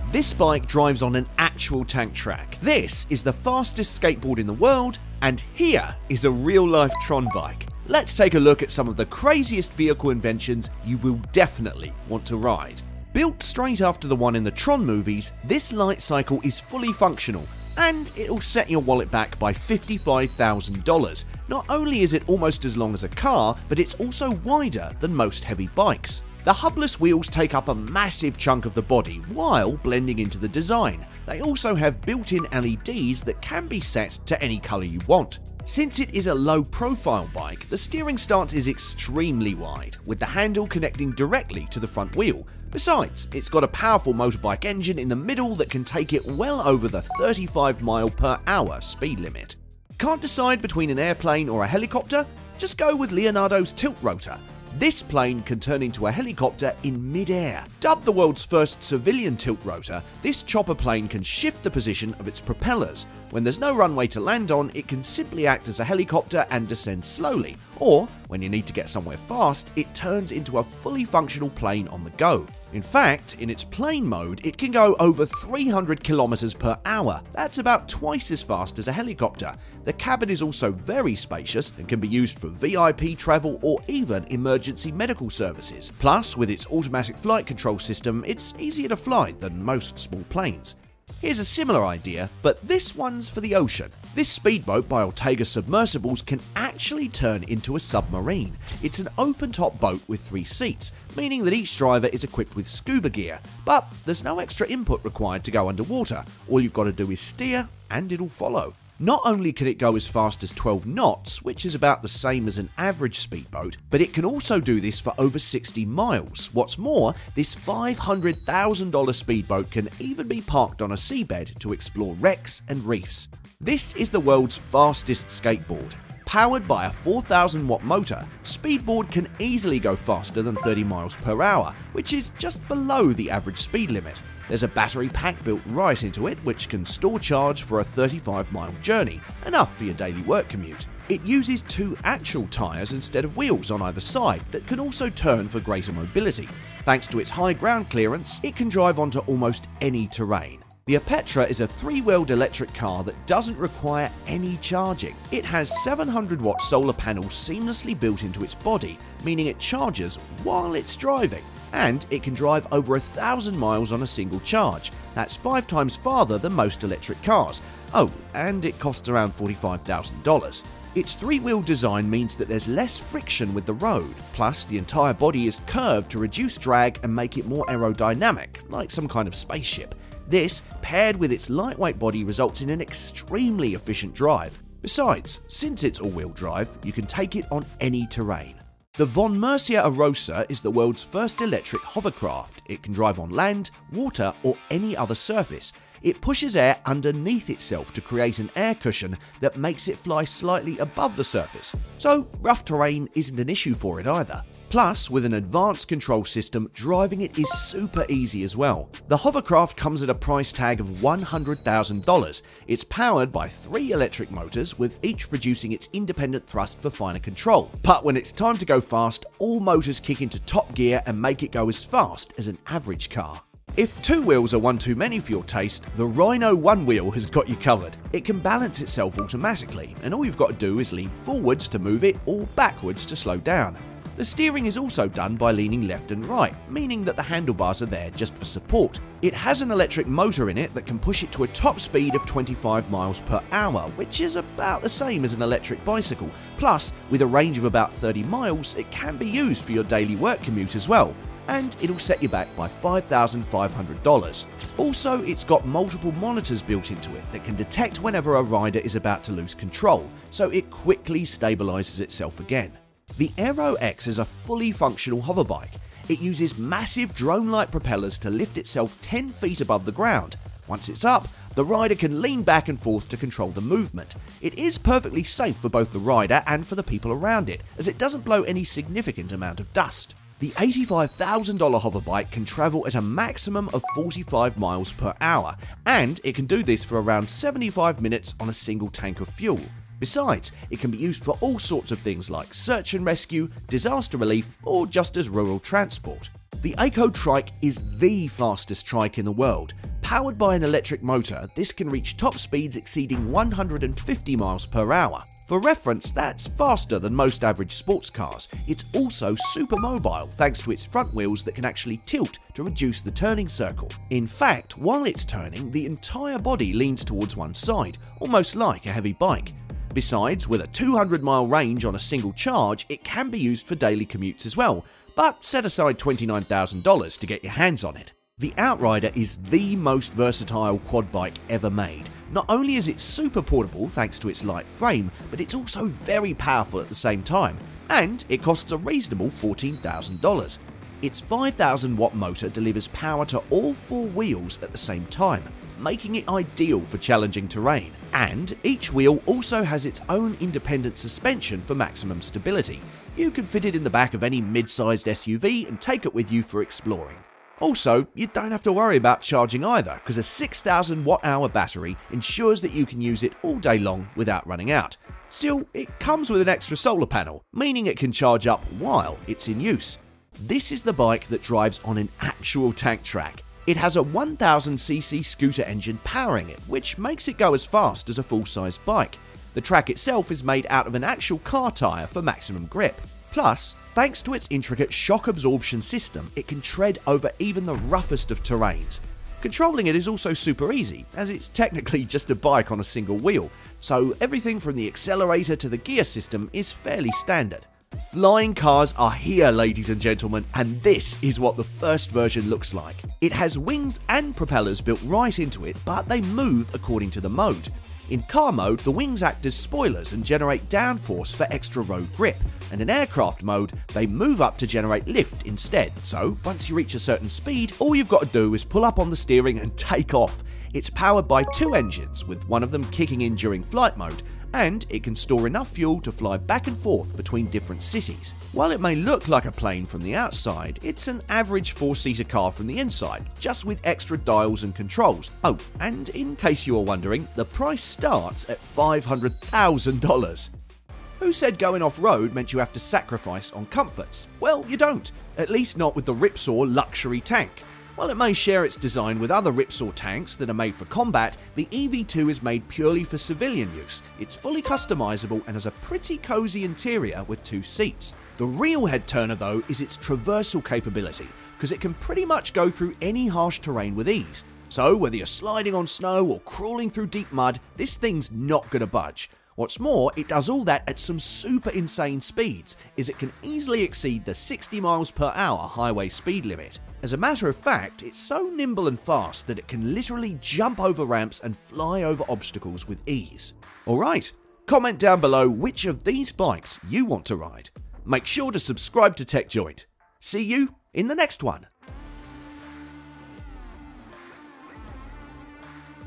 This bike drives on an actual tank track. This is the fastest skateboard in the world, and here is a real-life Tron bike. Let's take a look at some of the craziest vehicle inventions you will definitely want to ride. Built straight after the one in the Tron movies, this light cycle is fully functional, and it'll set your wallet back by $55,000. Not only is it almost as long as a car, but it's also wider than most heavy bikes. The hubless wheels take up a massive chunk of the body while blending into the design. They also have built-in LEDs that can be set to any colour you want. Since it is a low-profile bike, the steering stance is extremely wide, with the handle connecting directly to the front wheel. Besides, it's got a powerful motorbike engine in the middle that can take it well over the 35 mph speed limit. Can't decide between an airplane or a helicopter? Just go with Leonardo's tilt rotor. This plane can turn into a helicopter in mid-air. Dubbed the world's first civilian tilt rotor, this chopper plane can shift the position of its propellers. When there's no runway to land on, it can simply act as a helicopter and descend slowly. Or, when you need to get somewhere fast, it turns into a fully functional plane on the go. In fact, in its plane mode, it can go over 300 km/h. That's about twice as fast as a helicopter. The cabin is also very spacious and can be used for VIP travel or even emergency medical services. Plus, with its automatic flight control system, it's easier to fly than most small planes. Here's a similar idea, but this one's for the ocean. This speedboat by Ortega Submersibles can actually turn into a submarine. It's an open-top boat with 3 seats, meaning that each driver is equipped with scuba gear. But there's no extra input required to go underwater. All you've got to do is steer, and it'll follow. Not only can it go as fast as 12 knots, which is about the same as an average speedboat, but it can also do this for over 60 miles. What's more, this $500,000 speedboat can even be parked on a seabed to explore wrecks and reefs. This is the world's fastest skateboard. Powered by a 4,000-watt motor, Speedboard can easily go faster than 30 mph, which is just below the average speed limit. There's a battery pack built right into it, which can store charge for a 35-mile journey, enough for your daily work commute. It uses 2 actual tyres instead of wheels on either side that can also turn for greater mobility. Thanks to its high ground clearance, it can drive onto almost any terrain. The Apetra is a 3-wheeled electric car that doesn't require any charging. It has 700-watt solar panels seamlessly built into its body, meaning it charges while it's driving. And it can drive over 1,000 miles on a single charge. That's 5 times farther than most electric cars. Oh, and it costs around $45,000. Its 3-wheel design means that there's less friction with the road, plus the entire body is curved to reduce drag and make it more aerodynamic, like some kind of spaceship. This, paired with its lightweight body, results in an extremely efficient drive. Besides, since it's all-wheel drive, you can take it on any terrain. The Von Mercia Arosa is the world's first electric hovercraft. It can drive on land, water, or any other surface. It pushes air underneath itself to create an air cushion that makes it fly slightly above the surface, so rough terrain isn't an issue for it either. Plus, with an advanced control system, driving it is super easy as well. The hovercraft comes at a price tag of $100,000. It's powered by 3 electric motors, with each producing its independent thrust for finer control. But when it's time to go fast, all motors kick into top gear and make it go as fast as an average car. If 2 wheels are one too many for your taste, the Rhino 1 wheel has got you covered. It can balance itself automatically, and all you've got to do is lean forwards to move it or backwards to slow down. The steering is also done by leaning left and right, meaning that the handlebars are there just for support. It has an electric motor in it that can push it to a top speed of 25 mph, which is about the same as an electric bicycle. Plus, with a range of about 30 miles, it can be used for your daily work commute as well. And it'll set you back by $5,500. Also, it's got multiple monitors built into it that can detect whenever a rider is about to lose control, so it quickly stabilizes itself again. The Aero X is a fully functional hoverbike. It uses massive drone-like propellers to lift itself 10 feet above the ground. Once it's up, the rider can lean back and forth to control the movement. It is perfectly safe for both the rider and for the people around it, as it doesn't blow any significant amount of dust. The $85,000 hoverbike can travel at a maximum of 45 mph, and it can do this for around 75 minutes on a single tank of fuel. Besides, it can be used for all sorts of things like search and rescue, disaster relief, or just as rural transport. The Eco Trike is the fastest trike in the world. Powered by an electric motor, this can reach top speeds exceeding 150 miles per hour. For reference, that's faster than most average sports cars. It's also super mobile thanks to its front wheels that can actually tilt to reduce the turning circle. In fact, while it's turning, the entire body leans towards one side, almost like a heavy bike. Besides, with a 200-mile range on a single charge, it can be used for daily commutes as well, but set aside $29,000 to get your hands on it. The Outrider is the most versatile quad bike ever made. Not only is it super portable thanks to its light frame, but it's also very powerful at the same time, and it costs a reasonable $14,000. Its 5,000 watt motor delivers power to all four wheels at the same time, making it ideal for challenging terrain. And each wheel also has its own independent suspension for maximum stability. You can fit it in the back of any mid-sized SUV and take it with you for exploring. Also, you don't have to worry about charging either, because a 6,000 watt-hour battery ensures that you can use it all day long without running out. Still, it comes with an extra solar panel, meaning it can charge up while it's in use. This is the bike that drives on an actual tank track. It has a 1000cc scooter engine powering it, which makes it go as fast as a full-size bike. The track itself is made out of an actual car tyre for maximum grip. Plus, thanks to its intricate shock absorption system, it can tread over even the roughest of terrains. Controlling it is also super easy, as it's technically just a bike on a single wheel, so everything from the accelerator to the gear system is fairly standard. Flying cars are here, ladies and gentlemen, and this is what the first version looks like. It has wings and propellers built right into it, but they move according to the mode. In car mode, the wings act as spoilers and generate downforce for extra road grip, and in aircraft mode, they move up to generate lift instead. So, once you reach a certain speed, all you've got to do is pull up on the steering and take off. It's powered by two engines, with one of them kicking in during flight mode, and it can store enough fuel to fly back and forth between different cities. While it may look like a plane from the outside, it's an average four-seater car from the inside, just with extra dials and controls. Oh, and in case you are wondering, the price starts at $500,000. Who said going off-road meant you have to sacrifice on comforts? Well, you don't, at least not with the Ripsaw luxury tank. While it may share its design with other Ripsaw tanks that are made for combat, the EV2 is made purely for civilian use. It's fully customizable and has a pretty cozy interior with two seats. The real head turner though is its traversal capability, because it can pretty much go through any harsh terrain with ease. So whether you're sliding on snow or crawling through deep mud, this thing's not gonna budge. What's more, it does all that at some super insane speeds, as it can easily exceed the 60 miles per hour highway speed limit. As a matter of fact, it's so nimble and fast that it can literally jump over ramps and fly over obstacles with ease. Alright, comment down below which of these bikes you want to ride. Make sure to subscribe to TechJoint. See you in the next one.